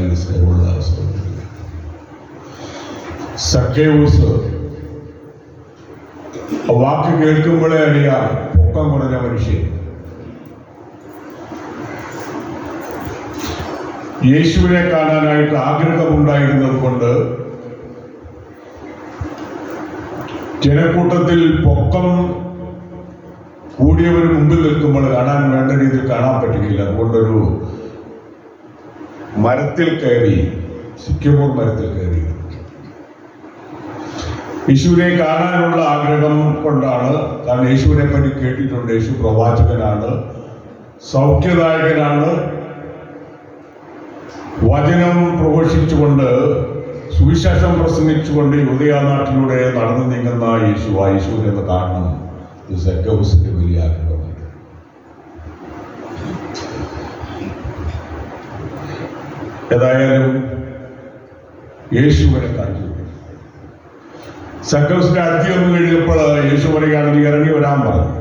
കർത്താവിൽ സ്നേഹമുള്ള സക്കേവൂസ് വാക്ക് കേൾക്കുമ്പോഴേ അറിയാം പൊക്കം കുറഞ്ഞ മനുഷ്യൻ. യേശുവിനെ കാണാനായിട്ട് ആഗ്രഹമുണ്ടായിരുന്നത് കൊണ്ട് ജനക്കൂട്ടത്തിൽ പൊക്കം കൂടിയവർ മുമ്പിൽ നിൽക്കുമ്പോൾ കാണാൻ വേണ്ട രീതിയിൽ കാണാൻ പറ്റുകയില്ല. അതുകൊണ്ടൊരു മരത്തിൽ കയറി, സിക്കമോർ മരത്തിൽ കയറി യേശുവിനെ കാണാനുള്ള ആഗ്രഹം കൊണ്ടാണ്. കാരണം യേശുവിനെ പറ്റി കേട്ടിട്ടുണ്ട്. യേശു പ്രവാചകനാണ്, സൗഖ്യദായകനാണ്. വചനം പ്രഘോഷിച്ചുകൊണ്ട്, സുവിശേഷം പ്രസംഗിച്ചുകൊണ്ട് യൂദയ നാട്ടിലൂടെ നടന്നു നീങ്ങുന്ന യേശുവിനെ ഒന്ന് കാണണം. ഇത് സക്കേവൂസിന്റെ വലിയ ആഗ്രഹമാണ്. ഏതായാലും യേശുവിനെ കണ്ടു. സക്കേവൂസിന്റെ അടുത്ത് വന്നു കഴിഞ്ഞപ്പോൾ യേശു പറയുകയാണ്, നീ ഇറങ്ങി വരാൻ പറഞ്ഞു.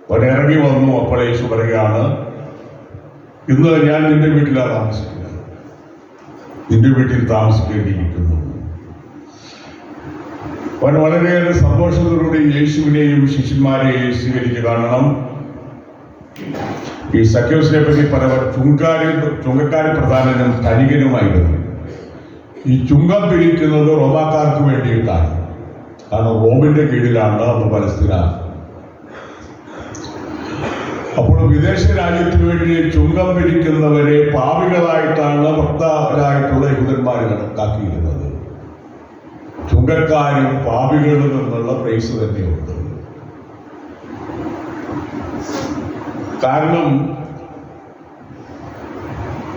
അവൻ ഇറങ്ങി വന്നു. അപ്പോൾ യേശു പറയുകയാണ്, ഇന്ന് ഞാൻ നിന്റെ വീട്ടിലാണ് താമസിക്കുന്നത്, നിന്റെ വീട്ടിൽ താമസിക്കേണ്ടിയിരിക്കുന്നു. അവൻ വളരെയേറെ സന്തോഷത്തോടുകൂടി യേശുവിനെയും ശിഷ്യന്മാരെയും സ്വീകരിച്ച് കാണണം. ഈ സക്കേവൂസിനെ പറ്റി പറയുമ്പോൾ ചുങ്കക്കാരി പ്രധാനനും ധനികനുമായിരുന്നു. ഈ ചുങ്കം പിരിക്കുന്നത് റോമാക്കാർക്ക് വേണ്ടിയിട്ടാണ്. കാരണം റോമിന്റെ കീഴിലാണ് അന്ന് പലസ്തീന. അപ്പോൾ വിദേശ രാജ്യത്തിന് വേണ്ടി ചുങ്കം പിരിക്കുന്നവരെ പാപികളായിട്ടാണ് ഭക്തരായിട്ടുള്ള യഹൂദന്മാർ കണക്കാക്കിയിരുന്നത്. ചുങ്കക്കാരും പാപികളിൽ നിന്നുള്ള പ്രൈസ് തന്നെയുണ്ട്. കാരണം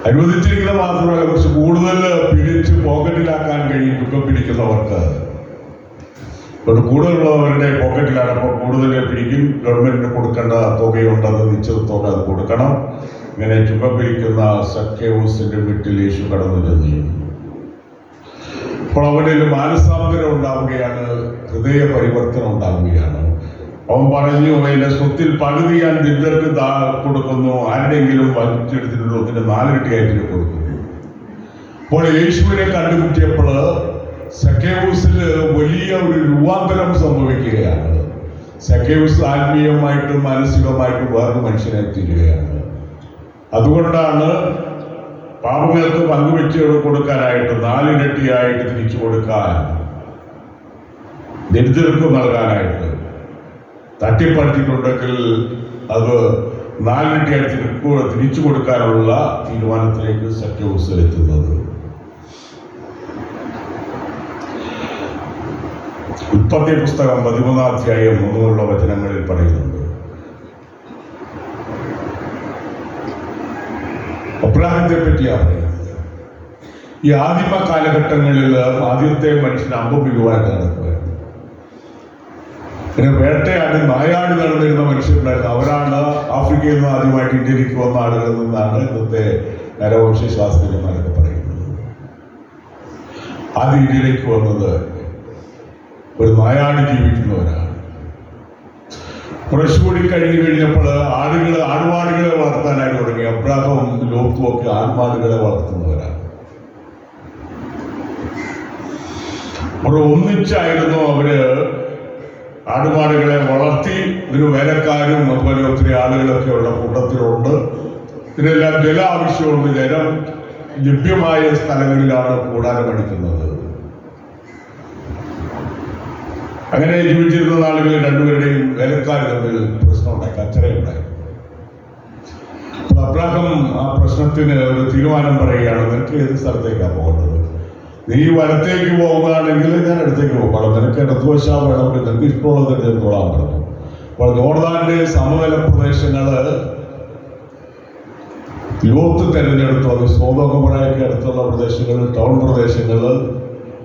അനുവദിച്ചിരിക്കുന്ന മാത്രമല്ല, കുറച്ച് കൂടുതൽ പിടിച്ച് പോക്കറ്റിലാക്കാൻ കഴിയും ചുങ്കം പിടിക്കുന്നവർക്ക്. കൂടുതലുള്ളവരുടെ പോക്കറ്റിലാണ്. അപ്പോൾ കൂടുതൽ പിടിക്കും. ഗവൺമെന്റിന് കൊടുക്കേണ്ട തുകയുണ്ട്, അത് നിശ്ചിത തുക അത് കൊടുക്കണം. ഇങ്ങനെ ചുങ്കം പിരിക്കുന്ന സക്കേവൂസിന്റെ വീട്ടിൽ യേശു കടന്നു ചെന്നു. അപ്പോൾ അവനിൽ മാനസാന്തരം ഉണ്ടാവുകയാണ്, ഹൃദയ പരിവർത്തനം ഉണ്ടാവുകയാണ്. അവൻ പറഞ്ഞു, അതിന്റെ സ്വത്തിൽ പകുതി ഞാൻ ദരിദ്രർക്ക് കൊടുക്കുന്നു, ആരുടെയെങ്കിലും വലിച്ചെടുത്തിട്ടുണ്ടോ അതിന്റെ 4 ഇരട്ടിയായിട്ട് കൊടുക്കുന്നു. അപ്പോൾ യേശുവിനെ കണ്ടുമുട്ടിയപ്പോൾ സക്കേവൂസിൽ വലിയ ഒരു രൂപാന്തരം സംഭവിക്കുകയാണ്. സക്കേവൂസ് ആത്മീയമായിട്ടും മാനസികമായിട്ടും വേറൊരു മനുഷ്യനെ തീരുകയാണ്. അതുകൊണ്ടാണ് പാപങ്ങൾക്ക് പങ്കുവെച്ച് കൊടുക്കാനായിട്ട് 4 ഇരട്ടിയായിട്ട് തിരിച്ചു കൊടുക്കാൻ, ദരിദ്രർക്ക് നൽകാനായിട്ട് തട്ടിപ്പറിച്ചിട്ടുണ്ടെങ്കിൽ അത് 4 ഇരട്ടിയായിട്ട് തിരിച്ചു കൊടുക്കാനുള്ള തീരുമാനത്തിലേക്ക് സക്കേവൂസ് എത്തുന്നത്. ഉൽപ്പത്തി പുസ്തകം 13-ാം അധ്യായം 3 വചനങ്ങളിൽ പറയുന്നുണ്ട്, അബ്രാഹത്തെ പറ്റിയാണ് പറയുന്നത്. ഈ ആദിമ കാലഘട്ടങ്ങളിൽ ആദ്യത്തെ മനുഷ്യൻ അമ്പുവിടുവാൻ നടക്കുമായിരുന്നു. പിന്നെ വേട്ടയാടി നായാടി നടന്നിരുന്ന മനുഷ്യരുണ്ടായിരുന്നു. അവരാണ് ആഫ്രിക്കയിൽ നിന്ന് ആദ്യമായിട്ട് ഇന്ത്യയിലേക്ക് വന്ന ആളുകളിൽ നിന്നാണ് ഇന്നത്തെ നരവംശ ശാസ്ത്രജ്ഞന്മാരൊക്കെ പറയുന്നത്. ആദ്യം ഇന്ത്യയിലേക്ക് വന്നത് ഒരു നായാടി ജീവിക്കുന്നവരാണ്. കുറച്ചുകൂടി കഴിഞ്ഞപ്പോൾ ആടുമാടുകളെ വളർത്താനായിട്ട് തുടങ്ങി. അബ്രാഹവും ലോത്തും ഒക്കെ ആടുമാടുകളെ വളർത്തുന്നവരാണ്. അവർ ഒന്നിച്ചായിരുന്നു അവര് ആടുമാടുകളെ വളർത്തി. ഒരു വേലക്കാരും അതുപോലെ ഒത്തിരി ആളുകളൊക്കെ ഉള്ള കൂട്ടത്തിലുണ്ട്. ഇതിനെല്ലാം ജല ആവശ്യമുണ്ട്. ജലം ലഭ്യമായ സ്ഥലങ്ങളിലാണ് കൂടാരം അടിക്കുന്നത്. അങ്ങനെ ജീവിച്ചിരുന്ന നാളുകളിൽ രണ്ടുപേരുടെയും വേലക്കാർ തമ്മിൽ പ്രശ്നമുണ്ടായി, കച്ചറയുണ്ടായി. അബ്രാഹം ആ പ്രശ്നത്തിന് ഒരു തീരുമാനം പറയുകയാണ്, നിനക്ക് ഏത് സ്ഥലത്തേക്കാണ് പോകുന്നത്? നീ വലത്തേക്ക് പോകുകയാണെങ്കിൽ ഞാൻ അടുത്തേക്ക് പോകണം, നിനക്ക് ഇടതുവശാ വേണമെങ്കിൽ നിനക്ക് ഇഷ്ടമുള്ളത് എടുത്തോളാൻ പറഞ്ഞു. അപ്പോൾ ജോർദാന്റെ സമതല പ്രദേശങ്ങള് ലോത്ത് തെരഞ്ഞെടുത്തു. അത് സോദോമൊറയ്ക്ക് അടുത്തുള്ള പ്രദേശങ്ങൾ, ടൗൺ പ്രദേശങ്ങൾ,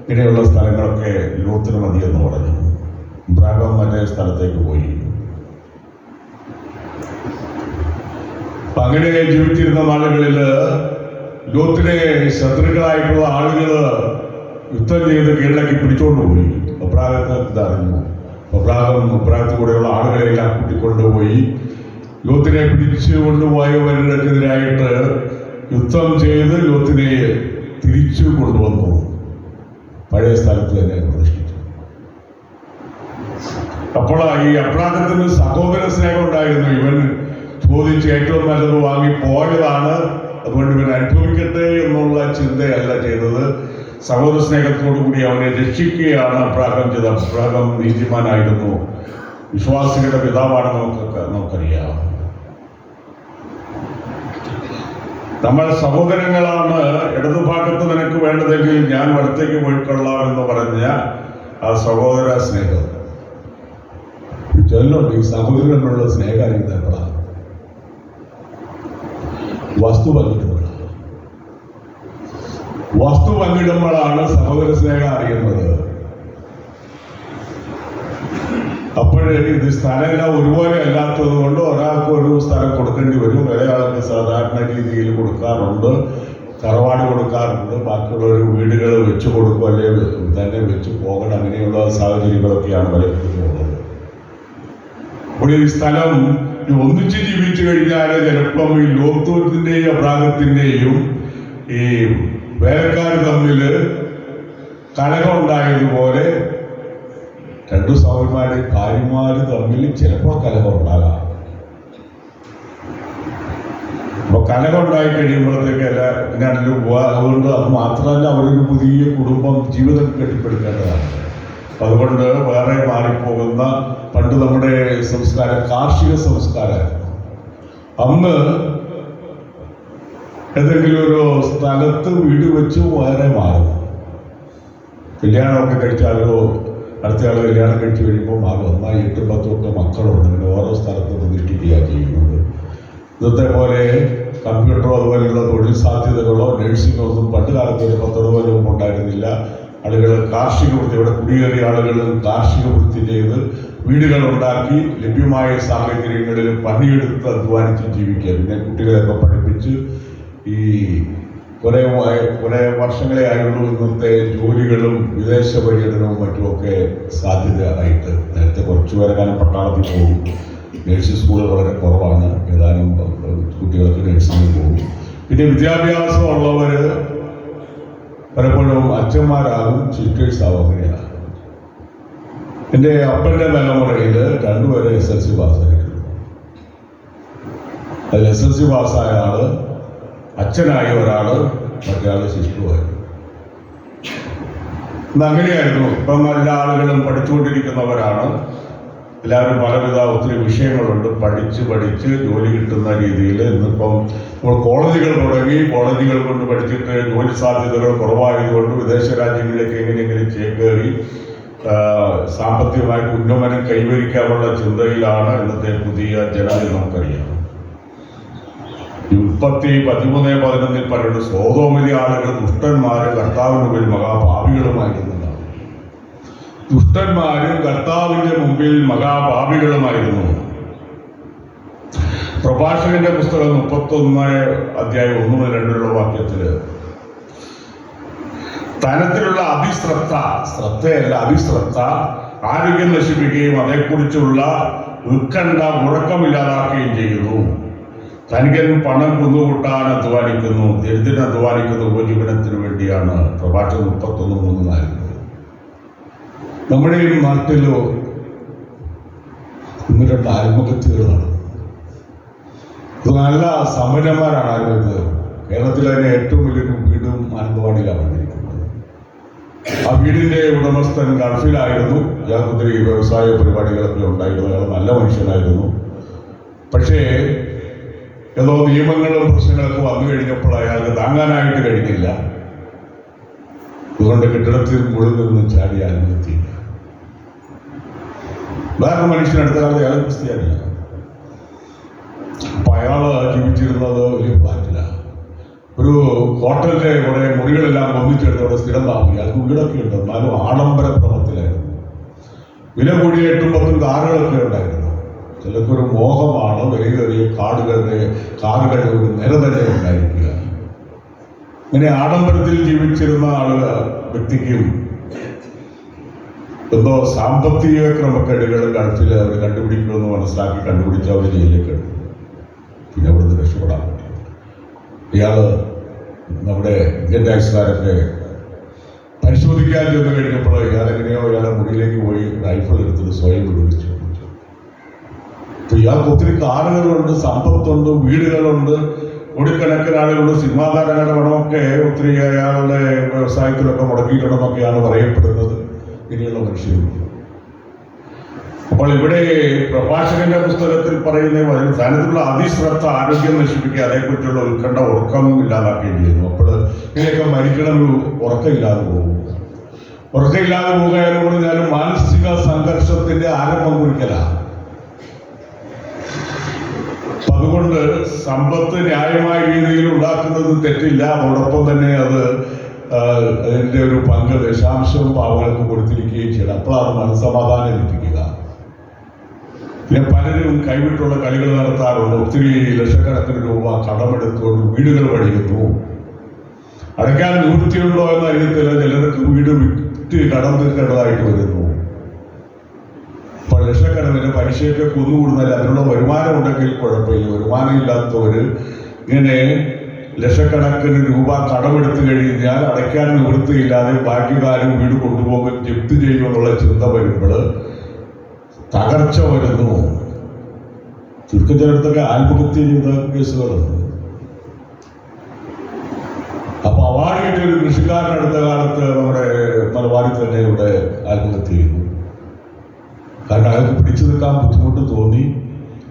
ഇങ്ങനെയുള്ള സ്ഥലങ്ങളൊക്കെ ലോത്തിന് മതിയെന്ന് പറഞ്ഞു. അബ്രാഹം മറ്റേ സ്ഥലത്തേക്ക് പോയി. അങ്ങനെ ജീവിച്ചിരുന്ന നാളുകളിൽ ലോത്തിനെ ശത്രുക്കളായിട്ടുള്ള ആളുകൾ യുദ്ധം ചെയ്ത് കീഴടക്കി പിടിച്ചോണ്ട് പോയി. അബ്രാഹത്തെ അറിഞ്ഞു. അബ്രാഹത്തിൽ കൂടെയുള്ള ആളുകളെല്ലാം കൂട്ടിക്കൊണ്ടുപോയി ലോത്തിനെ പിടിച്ചു കൊണ്ടുപോയവർക്കെതിരായിട്ട് യുദ്ധം ചെയ്ത് ലോത്തിനെ തിരിച്ചു കൊണ്ടുവന്നു, പഴയ സ്ഥലത്ത് തന്നെ പ്രതിഷ്ഠിച്ചു. അപ്പോൾ ഈ അബ്രാഹത്തിന് സഹോദര സ്നേഹം ഉണ്ടായിരുന്നു. ഇവൻ ചോദിച്ച് ഏറ്റവും നല്ലത് വാങ്ങി പോയതാണ്, അതുകൊണ്ട് ഇവൻ അനുഭവിക്കട്ടെ എന്നുള്ള ചിന്തയല്ല ചെയ്തത്. സഹോദര സ്നേഹത്തോടു കൂടി അവനെ രക്ഷിക്കുകയാണ് അബ്രാഹം ചെയ്തത്. അബ്രാഹം നീതിമാനായിരുന്നു, വിശ്വാസികളുടെ പിതാവാണ് നമുക്കറിയാം. നമ്മൾ സഹോദരങ്ങളാണ്. ഇടതുഭാഗത്ത് നിനക്ക് വേണ്ടതെങ്കിൽ ഞാൻ വലത്തേക്ക് പോയിക്കൊള്ളാം എന്ന് പറഞ്ഞ ആ സഹോദര സ്നേഹം ചൊല്ലുണ്ട്. ഈ സഹോദരനുള്ള സ്നേഹം അറിയുന്നപ്പോഴാണ് വസ്തു പങ്കിടുമ്പോഴാണ് സഹോദര സ്നേഹം അറിയുന്നത്. അപ്പോഴേ ഇത് സ്ഥലമെല്ലാം ഒരുപോലെ അല്ലാത്തത് കൊണ്ട് ഒരാൾക്ക് ഒരു സ്ഥലം കൊടുക്കേണ്ടി വരും. ഒരാൾക്ക് സാധാരണ രീതിയിൽ കൊടുക്കാറുണ്ട്, തറവാട് കൊടുക്കാറുണ്ട്, ബാക്കിയുള്ളവർ വീടുകൾ വെച്ച് കൊടുക്കും, അല്ലെങ്കിൽ തന്നെ വെച്ച് പോകണം. അങ്ങനെയുള്ള സാഹചര്യങ്ങളൊക്കെയാണ് പലപ്പോഴുള്ളത്. അപ്പോൾ ഈ സ്ഥലം ഒന്നിച്ച് ജീവിച്ചു കഴിഞ്ഞാൽ ചിലപ്പം ഈ ലോകത്തിന്റെയും അബ്രാഹത്തിന്റെയും ഈ വേലക്കാർ തമ്മിൽ കലഹം ഉണ്ടായതുപോലെ രണ്ടു സഹോദരന്മാരുടെ ഭാര്യമാര് തമ്മിൽ ചിലപ്പോൾ കലഹം ഉണ്ടാകാം. അപ്പൊ കലഹം ഉണ്ടായി കഴിയുമ്പോഴത്തേക്ക് എല്ലാവരും അതുകൊണ്ട് അത് മാത്രമല്ല, അവരൊരു പുതിയ കുടുംബം ജീവിതം കെട്ടിപ്പടുക്കേണ്ടതാണ്. അതുകൊണ്ട് വേറെ മാറിപ്പോകുന്ന പണ്ട് നമ്മുടെ സംസ്കാരം കാർഷിക സംസ്കാരമായിരുന്നു. അന്ന് ഏതെങ്കിലും ഒരു സ്ഥലത്ത് വീട് വെച്ച് വേറെ മാറും. കല്യാണമൊക്കെ കഴിച്ചാലോ അടുത്തയാൾ കല്യാണം കഴിച്ച് കഴിയുമ്പോൾ മാറും. ഒന്നായി 8 10 ഒക്കെ മക്കളുണ്ട്. അങ്ങനെ ഓരോ സ്ഥലത്ത് പ്രതിഷ്ഠിക്കുകയാണ് ചെയ്യുന്നത്. ഇന്നത്തെ പോലെ കമ്പ്യൂട്ടറോ അതുപോലെയുള്ള തൊഴിൽ സാധ്യതകളോ നഴ്സിംഗോ ഒന്നും പണ്ട് കാലത്ത് ഒരു 10 കൊല്ലം ഉണ്ടായിരുന്നില്ല. ആളുകൾ കാർഷിക വൃത്തി, ഇവിടെ കുടിയേറിയ ആളുകൾ കാർഷിക വൃത്തി ചെയ്ത് വീടുകൾ ഉണ്ടാക്കി ലഭ്യമായ സാഹചര്യങ്ങളിൽ പണിയെടുത്ത് അധ്വാനിച്ച് ജീവിക്കുക. പിന്നെ കുട്ടികളെയൊക്കെ പഠിപ്പിച്ച് ഈ കുറെ വർഷങ്ങളെ ആയുള്ളൂ ഇന്നത്തെ ജോലികളും വിദേശ പര്യടനവും മറ്റുമൊക്കെ സാധ്യത ആയിട്ട്. നേരത്തെ കുറച്ചുപേരെ കാലം പട്ടാളത്തിൽ പോകും, നഴ്സിംഗ് സ്കൂൾ വളരെ കുറവാണ്, ഏതാനും കുട്ടികൾക്ക് നഴ്സിംഗിൽ പോകും. പിന്നെ വിദ്യാഭ്യാസമുള്ളവർ പലപ്പോഴും അച്ഛന്മാരാകും, ടീച്ചേഴ്സാകും. അങ്ങനെയാണ്. എൻ്റെ അപ്പൻ്റെ തലമുറയിൽ 2 പേരെ SLC പാസ്സായിരുന്നു. അതിൽ SLC പാസ്സായ ആള് അച്ഛനായ ഒരാള്, മറ്റേ ആള് ശിശുവായിരുന്നു. അങ്ങനെയായിരുന്നു. ഇപ്പം എല്ലാ ആളുകളും പഠിച്ചുകൊണ്ടിരിക്കുന്നവരാണ്. എല്ലാവരും പലവിധ ഒത്തിരി വിഷയങ്ങളുണ്ട്. പഠിച്ച് ജോലി കിട്ടുന്ന രീതിയിൽ ഇന്നിപ്പം ഇപ്പോൾ കോളേജുകൾ തുടങ്ങി. കോളേജുകൾ കൊണ്ട് പഠിച്ചിട്ട് ജോലി സാധ്യതകൾ കുറവായതുകൊണ്ട് വിദേശ രാജ്യങ്ങളിലേക്ക് എങ്ങനെയെങ്കിലും ചേക്കേറി സാമ്പത്തികമായി ഉന്നമനം കൈവരിക്കാനുള്ള ചിന്തയിലാണ് ഇന്നത്തെ പുതിയ ജനത. നമുക്കറിയാം, ഉൽപ്പത്തി 13:11 പറയുന്നത് സോദോമിലെ ആളുകൾ ദുഷ്ടന്മാര് കർത്താവിന് മുമ്പിൽ മഹാപാപികളുമായിരുന്നതാണ്. ദുഷ്ടന്മാര് കർത്താവിന്റെ മുമ്പിൽ മഹാപാപികളുമായിരുന്നു. പ്രഭാഷകന്റെ പുസ്തകം 31:1-2 വാക്യത്തില് തനത്തിലുള്ള ശ്രദ്ധയല്ല അഭിശ്രദ്ധ ആരോഗ്യം നശിപ്പിക്കുകയും അതേക്കുറിച്ചുള്ള ഉത്കണ്ഠ ഉറക്കമില്ലാതാക്കുകയും ചെയ്യുന്നു. ധനികൻ പണം കുന്നുകൂട്ടാൻ അധ്വാനിക്കുന്നു, ദരിദ്രൻ അധ്വാനിക്കുന്ന ഉപജീവനത്തിന് വേണ്ടിയാണ്. പ്രഭാഷകൻ 31:3. നമ്മുടെ ഈ നാട്ടിലോ 1-2 ആത്മഹത്യകളാണ്. ഇത് നല്ല സമ്പന്നന്മാരാണ് ആത്മഹത്യ. കേരളത്തിൽ തന്നെ ഏറ്റവും വലിയൊരു വീടും മാനന്തവാടിയിലാണ് വന്നിരിക്കുന്നത്. ആ വീടിന്റെ ഉടമസ്ഥൻ ഗൾഫിലായിരുന്നു. ഇയാൾക്ക് ഒത്തിരി വ്യവസായ പരിപാടികളൊക്കെ ഉണ്ടായിരുന്നു. അയാൾ നല്ല മനുഷ്യനായിരുന്നു. പക്ഷേ ഏതോ നിയമങ്ങളും പ്രശ്നങ്ങളൊക്കെ വന്നു കഴിഞ്ഞപ്പോൾ അയാൾക്ക് താങ്ങാനായിട്ട് കഴിഞ്ഞില്ല. അതുകൊണ്ട് കെട്ടിടത്തിൽ മുകളിൽ നിന്ന് ചാടി ആത്മഹത്യ. വേറെ മനുഷ്യനടുത്ത കാലത്ത് അയാൾ ക്രിസ്ത്യാനിയാണ്. അപ്പൊ അയാള് ജീവിച്ചിരുന്നത് വലിയ ഫ്ലാറ്റിലാണ്. ഒരു ഹോട്ടലിലെ കുറെ മുറികളെല്ലാം ഒന്നിച്ചെടുത്തോടെ സ്ഥിരം താമസം. അയാൾക്ക് വീടൊക്കെ ഉണ്ട്, എന്നാലും ആഡംബര ക്രമത്തിലായിരുന്നു. വില കൂടിയ 8-10 കാറുകളൊക്കെ ഉണ്ടായിരുന്നു. ചിലർക്കൊരു മോഹമാണ് വലിയ കാറുകളുടെ ഒരു നിര തന്നെ ഉണ്ടായിരിക്കുക. ഇങ്ങനെ ആഡംബരത്തിൽ ജീവിച്ചിരുന്ന വ്യക്തിക്കും എന്തോ സാമ്പത്തിക ക്രമക്കേടുകൾ ഗൾഫിൽ അവർ കണ്ടുപിടിക്കുമെന്ന് മനസ്സിലാക്കി കണ്ടുപിടിച്ച് അവർ ജയിലിലേക്ക് എടുത്തു. പിന്നെ അവിടുന്ന് രക്ഷപ്പെടാൻ പറ്റില്ല. ഇയാൾ നമ്മുടെ ഇന്ത്യൻ ടാക്സുകാരൊക്കെ പരിശോധിക്കാൻ ചെന്ന് കഴിഞ്ഞപ്പോൾ ഇയാളെങ്ങനെയോ ഇയാളെ മുറിയിലേക്ക് പോയി റൈഫിൾ എടുത്തിട്ട് സ്വയം വിടുവിച്ചു. ഇപ്പൊ ഇയാൾക്ക് ഒത്തിരി കാറുകളുണ്ട്, സമ്പത്തുണ്ട്, വീടുകളുണ്ട്, കോടിക്കണക്കിന് ആളുകളുണ്ട്, സിനിമാ താരങ്ങളുടെ പണമൊക്കെ ഒത്തിരി അയാളുടെ വ്യവസായത്തിലൊക്കെ മുടക്കിയിട്ടുണ്ടെന്നൊക്കെയാണ് പറയപ്പെടുന്നത്. ഇങ്ങനെയുള്ള മനുഷ്യരുണ്ട്. അപ്പോൾ ഇവിടെ പ്രഭാഷകന്റെ പുസ്തകത്തിൽ പറയുന്ന സ്ഥാനത്തുള്ള അതിശ്രദ്ധ ആരോഗ്യം നശിപ്പിക്കുക, അതേക്കുറിച്ചുള്ള ഉത്കണ്ഠ ഉറക്കം ഇല്ലാതാക്കുകയും ചെയ്യുന്നു. അപ്പോൾ ഇങ്ങനെയൊക്കെ മരിക്കണം, ഉറക്കമില്ലാതെ പോകും. ഉറക്കമില്ലാതെ പോകുക എന്ന് പറഞ്ഞാലും മാനസിക സംഘർഷത്തിന്റെ ആരംഭം കുറിക്കലാണ്. അതുകൊണ്ട് സമ്പത്ത് ന്യായമായ രീതിയിൽ ഉണ്ടാക്കുന്നത് തെറ്റില്ല. അതോടൊപ്പം തന്നെ അതിന്റെ ഒരു പങ്ക് ദശാംശവും പാവങ്ങൾക്ക് കൊടുത്തിരിക്കുകയും ചെയ്യണം. അപ്പോഴാണ് മനസ്സമാധാനം ലഭിക്കുക. പിന്നെ പലരും കൈവിട്ടുള്ള കളികൾ നടത്താറുണ്ട്. ഒത്തിരി ലക്ഷക്കണക്കിന് രൂപ കടമെടുത്തുകൊണ്ട് വീടുകൾ പണിയുന്നു. അടയ്ക്കാൻ നിവൃത്തിയുണ്ടോ എന്ന അറിയത്തില്ല. ചിലർക്ക് വീട് വിറ്റ് കടം തീർക്കേണ്ടതായിട്ട് വരുന്നു. അപ്പോൾ ലക്ഷക്കണക്കിന് പലിശയൊക്കെ കുന്നുകൂടുന്നല്ല. അതിനുള്ള വരുമാനം ഉണ്ടെങ്കിൽ കുഴപ്പമില്ല. വരുമാനം ഇല്ലാത്തവര് ഇങ്ങനെ ലക്ഷക്കണക്കിന് രൂപ കടമെടുത്തു കഴിഞ്ഞാൽ അടയ്ക്കാൻ നിവൃത്തിയില്ലാതെ ബാക്കി കാര്യം വീട് കൊണ്ടുപോകും, ജപ്തി ചെയ്യുമെന്നുള്ള ചിന്ത വരുമ്പോൾ തകർച്ച വരുന്നു. ചുരുക്കം ചിലടത്തൊക്കെ ആത്മഹത്യ ചെയ്ത കേസുകളുണ്ട്. അപ്പൊ അവാർഡ് കിട്ടിയ ഒരു കൃഷിക്കാരൻ അടുത്ത കാലത്ത് നമ്മുടെ മലബാറിൽ തന്നെ ഇവിടെ ആത്മഹത്യ ചെയ്തു. കാരണം അയാൾക്ക് പിടിച്ചു നിൽക്കാൻ ബുദ്ധിമുട്ട് തോന്നി.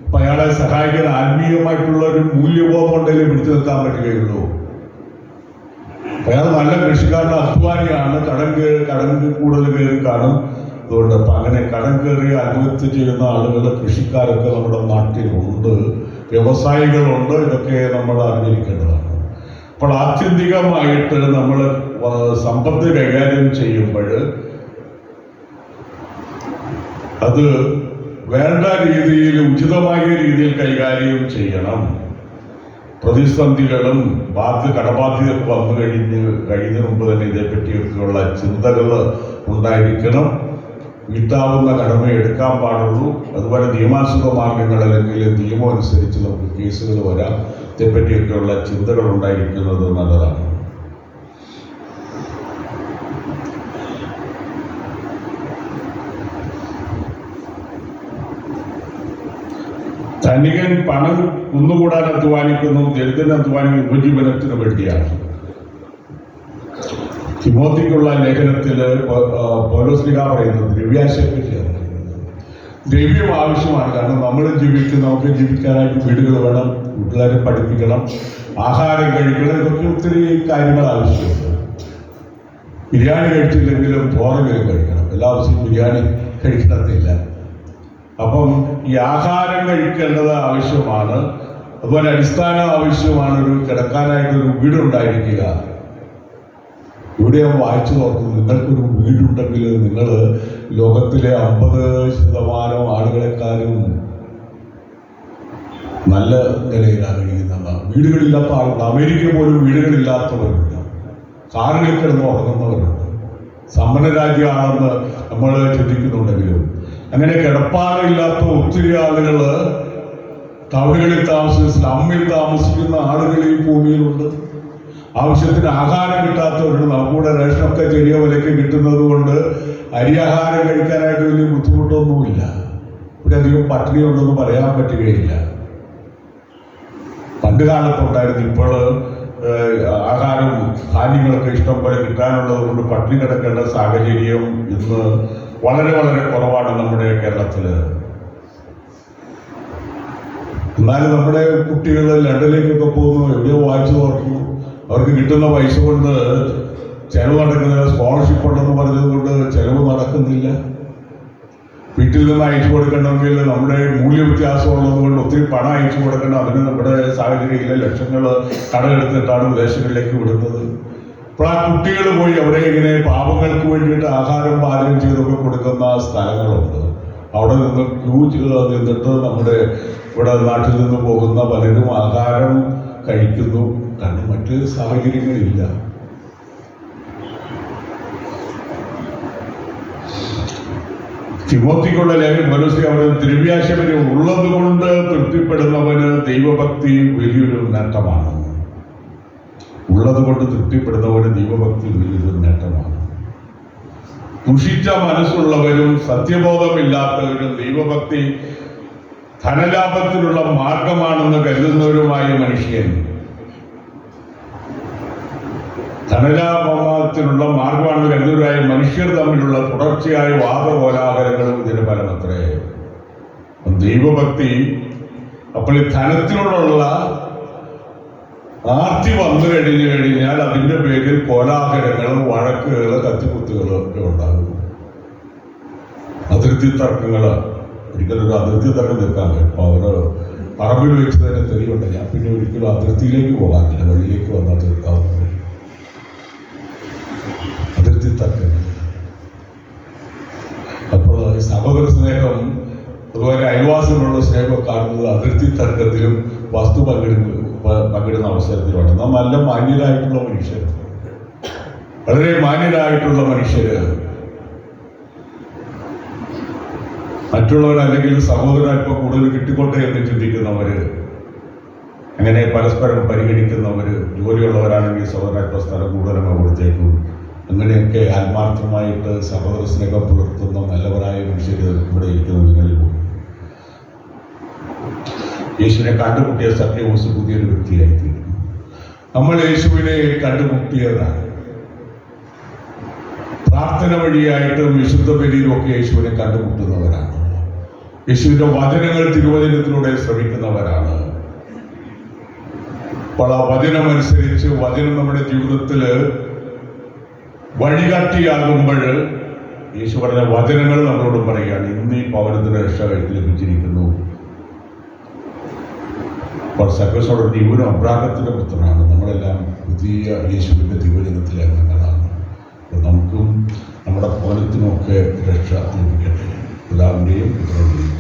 അപ്പൊ അയാളെ സഹായിക്കാൻ ആത്മീയമായിട്ടുള്ള ഒരു മൂല്യബോധം ഉണ്ടെങ്കിൽ പിടിച്ചു നിൽക്കാൻ പറ്റുകയുള്ളൂ. അയാൾ നല്ല കൃഷിക്കാരൻ്റെ അധ്വാനിയാണ്. കടം കൂടുതൽ കയറി കാണും. അതുകൊണ്ട് അപ്പൊ അങ്ങനെ കടം കയറി ആത്മഹത്യ ചെയ്യുന്ന ആളുകൾ, കൃഷിക്കാരൊക്കെ നമ്മുടെ നാട്ടിലുണ്ട്, വ്യവസായികളുണ്ട്. ഇതൊക്കെ നമ്മൾ അറിഞ്ഞിരിക്കേണ്ടതാണ്. അപ്പോൾ ആത്യന്തികമായിട്ട് നമ്മൾ സമ്പത്ത് കൈകാര്യം ചെയ്യുമ്പോൾ അത് വേണ്ട രീതിയിൽ, ഉചിതമായ രീതിയിൽ കൈകാര്യം ചെയ്യണം. പ്രതിസന്ധികളും കടബാധ്യതയൊക്കെ വന്നു കഴിഞ്ഞ മുമ്പ് തന്നെ ഇതേപ്പറ്റിയൊക്കെയുള്ള ചിന്തകൾ ഉണ്ടായിരിക്കണം. വീട്ടാവുന്ന കടമ എടുക്കാൻ പാടുള്ളൂ. അതുപോലെ നിയമാനുസൃത മാർഗങ്ങൾ അല്ലെങ്കിൽ നിയമം അനുസരിച്ച് നമുക്ക് കേസുകൾ വരാം. ഇതേപ്പറ്റിയൊക്കെയുള്ള ചിന്തകൾ ഉണ്ടായിരിക്കുന്നത് നല്ലതാണ്. ധനികൻ പണം കുന്നുകൂടാൻ അധ്വാനിക്കുന്നു, ദരിദ്രൻ അധ്വാനിക്കുന്ന ഉപജീവനത്തിന് വേണ്ടിയാണ്. തിമോത്തിക്കുള്ള ലേഖനത്തില് പൗലോസ്ലീഹ പറയുന്നത് ദ്രവ്യാശയെപ്പറ്റിയാണ് പറയുന്നത്. ദ്രവ്യം ആവശ്യമാണ്. കാരണം നമ്മൾ നമുക്ക് ജീവിക്കാനായിട്ട് വീടുകൾ വേണം, വീട്ടുകാരെ പഠിപ്പിക്കണം, ആഹാരം കഴിക്കണം. ഇതൊക്കെ ഒത്തിരി കാര്യങ്ങൾ ആവശ്യമുണ്ട്. ബിരിയാണി കഴിച്ചില്ലെങ്കിലും ചോറെങ്കിലും കഴിക്കണം. എല്ലാ ദിവസവും ബിരിയാണി കഴിക്കണമെന്നില്ല. അപ്പം ഈ ആഹാരം കഴിക്കേണ്ടത് ആവശ്യമാണ്. അതുപോലെ അടിസ്ഥാന ആവശ്യമാണ് ഒരു കിടക്കാനായിട്ടൊരു വീടുണ്ടായിരിക്കുക. ഇവിടെ ഞാൻ വായിച്ചു നോക്കുന്നു, നിങ്ങൾക്കൊരു വീടുണ്ടെങ്കിൽ നിങ്ങൾ ലോകത്തിലെ 50% ആളുകളെക്കാളും നല്ല നിലയിലാണ് കഴിയുന്നത്. വീടുകളില്ലാത്ത ആളുകൾ, അമേരിക്ക പോലും വീടുകളില്ലാത്തവരുണ്ട്, കാറുകളിൽ കിടന്ന് ഉറങ്ങുന്നവരുണ്ട്. സമ്പന്ന രാജ്യമാണെന്ന് നമ്മൾ ചിന്തിക്കുന്നുണ്ടെങ്കിലും അങ്ങനെ കിടപ്പാടില്ലാത്ത ഒത്തിരി ആളുകൾ ടൗണുകളിൽ താമസിക്കുന്ന, സ്ലമ്മിൽ താമസിക്കുന്ന ആളുകൾ ഈ ഭൂമിയിലുണ്ട്. ആവശ്യത്തിന് ആഹാരം കിട്ടാത്തവരുണ്ട്. നമുക്കിവിടെ റേഷനൊക്കെ ചെറിയ വിലയ്ക്ക് കിട്ടുന്നത് കൊണ്ട് അരിയാഹാരം കഴിക്കാനായിട്ട് വലിയ ബുദ്ധിമുട്ടൊന്നുമില്ല. ഇവിടെ അധികം പട്ടിണിയുണ്ടെന്ന് പറയാൻ പറ്റുകയില്ല. പണ്ട് കാലത്തുണ്ടായിരുന്നു. ഇപ്പോൾ ആഹാരം, ധാന്യങ്ങളൊക്കെ ഇഷ്ടം പോലെ കിട്ടാനുള്ളത് കൊണ്ട് പട്ടിണി കിടക്കേണ്ട സാഹചര്യം ഇന്ന് വളരെ വളരെ കുറവാണ് നമ്മുടെ കേരളത്തിൽ. എന്നാലും നമ്മുടെ കുട്ടികൾ ലണ്ടനിലേക്കൊക്കെ പോകുന്നു, എവിടെയോ വായിച്ചു നോക്കുന്നു. അവർക്ക് കിട്ടുന്ന പൈസ കൊണ്ട് ചെലവ് നടക്കുന്നില്ല. സ്കോളർഷിപ്പ് ഉണ്ടെന്ന് പറഞ്ഞത് കൊണ്ട് ചെലവ് നടക്കുന്നില്ല. വീട്ടിൽ നിന്ന് അയച്ചു കൊടുക്കണമെങ്കിൽ നമ്മുടെ മൂല്യവ്യത്യാസം ഉള്ളത് കൊണ്ട് ഒത്തിരി പണം അയച്ചു കൊടുക്കണം. അതിന് നമ്മുടെ സാഹചര്യത്തിൽ ലക്ഷങ്ങൾ കടമെടുത്തിട്ടാണ് വിദേശങ്ങളിലേക്ക് വിടുന്നത്. അപ്പോൾ ആ കുട്ടികൾ പോയി അവിടെ ഇങ്ങനെ പാവങ്ങൾക്ക് വേണ്ടിയിട്ട് ആഹാരം പാചകം ചെയ്തൊക്കെ കൊടുക്കുന്ന സ്ഥലങ്ങളുണ്ട്. അവിടെ നിന്ന് ക്യൂ നിന്നിട്ട് നമ്മുടെ ഇവിടെ നാട്ടിൽ നിന്ന് പോകുന്ന പലരും ആഹാരം കഴിക്കുന്നു. കാരണം മറ്റ് സാഹചര്യങ്ങളില്ല. തിമോത്തിക്കുള്ള ലേഖനം പൗലോസ് അവിടെ ദ്രവ്യാശയം ഉള്ളത് കൊണ്ട് തൃപ്തിപ്പെടുന്നവന് ദൈവഭക്തി വലിയൊരു നേട്ടമാണ്. ഉള്ളത് കൊണ്ട് തൃപ്തിപ്പെടുന്നവന് ദൈവഭക്തി വലിയൊരു നേട്ടമാണ്. ദുഷിച്ച മനസ്സുള്ളവരും സത്യബോധമില്ലാത്തവരും ദൈവഭക്തി ധനലാഭത്തിനുള്ള മാർഗമാണെന്ന് കരുതുന്നവരുമായ മനുഷ്യൻ ധനലാഭത്തിനുള്ള മാർഗമാണെന്ന് കരുതുന്നവരായ മനുഷ്യർ തമ്മിലുള്ള തുടർച്ചയായ വാദകോലാഹലങ്ങളും ഇതിന് ഫലമത്രേ. ദൈവഭക്തി അപ്പോൾ ഈ ധനത്തിനോടുള്ള ആർത്തി വന്നു കഴിഞ്ഞാൽ അതിൻ്റെ പേരിൽ കോലാഹലങ്ങളും വഴക്കുകൾ കത്തിക്കുത്തുകളും ഒക്കെ ഉണ്ടാകും. അതിർത്തി തർക്കങ്ങൾ, ഒരിക്കലൊരു അതിർത്തി തർക്കം തീർക്കാൻ കഴിയും. അവർ പറമ്പിൽ വെച്ച് തന്നെ തെളിവുണ്ട്. ഞാൻ പിന്നെ ഒരിക്കലും അതിർത്തിയിലേക്ക് പോകാറില്ല, വഴിയിലേക്ക് വന്നാൽ തീർക്കാവുന്ന അതിർത്തി തർക്കങ്ങൾ. അപ്പോൾ സഹോദര സ്നേഹം അതുപോലെ അയൽവാസികളുള്ള സ്നേഹം കാണുന്നത് അതിർത്തി തർക്കത്തിലും വസ്തു പങ്കിടുന്ന അവസരത്തിലുമാണ്. നാം നല്ല മാന്യരായിട്ടുള്ള മനുഷ്യർ, വളരെ മാന്യരായിട്ടുള്ള മനുഷ്യര് മറ്റുള്ളവർ അല്ലെങ്കിൽ സഹോദരൻ അല്പം കൂടുതൽ കിട്ടിക്കോട്ടെ എന്ന് ചിന്തിക്കുന്നവര്, അങ്ങനെ പരസ്പരം പരിഗണിക്കുന്നവര്, ജോലിയുള്ളവരാണെങ്കിൽ സഹോദരൻ അല്പം സ്ഥലം കൂടുതലങ്ങ് കൊടുത്തേക്കും. അങ്ങനെയൊക്കെ ആത്മാർത്ഥമായിട്ട് സഹോദര സ്നേഹം പുലർത്തുന്ന നല്ലവരായ മനുഷ്യർ ഇവിടെ ഇരിക്കുന്ന നിങ്ങളിൽ പോകും. യേശുവിനെ കണ്ടുമുട്ടിയ സത്യവോസ് പുതിയൊരു വ്യക്തിയായിത്തീരുന്നു. നമ്മൾ യേശുവിനെ കണ്ടുമുട്ടിയതാണ്. പ്രാർത്ഥന വഴിയായിട്ടും വിശുദ്ധ ബലിയിലും ഒക്കെ യേശുവിനെ കണ്ടുമുട്ടുന്നവരാണ്. യേശുവിന്റെ വചനങ്ങൾ തിരുവചനത്തിലൂടെ ശ്രമിക്കുന്നവരാണ്. അപ്പോൾ ആ വചനമനുസരിച്ച് വചനം നമ്മുടെ ജീവിതത്തിൽ വഴികാട്ടിയാകുമ്പോൾ യേശു പറഞ്ഞ വചനങ്ങൾ നമ്മളോട് പറയുകയാണ്, ഇന്ന് ഈ പൗരത്തിന് രക്ഷ ലഭിച്ചിരിക്കുന്നു. അപ്പോൾ സകലസോടെ ഇവനും അബ്രാഹത്തിന്റെ പുത്രനാണ്. നമ്മളെല്ലാം പുതിയ യേശുവിന്റെ ദിവചനത്തിലെ അംഗങ്ങളാണ്. അപ്പോൾ നമുക്കും നമ്മുടെ ഭവനത്തിനുമൊക്കെ രക്ഷ ലഭിക്കട്ടെ. പിതാവിൻ്റെയും പുത്രൻ്റെയും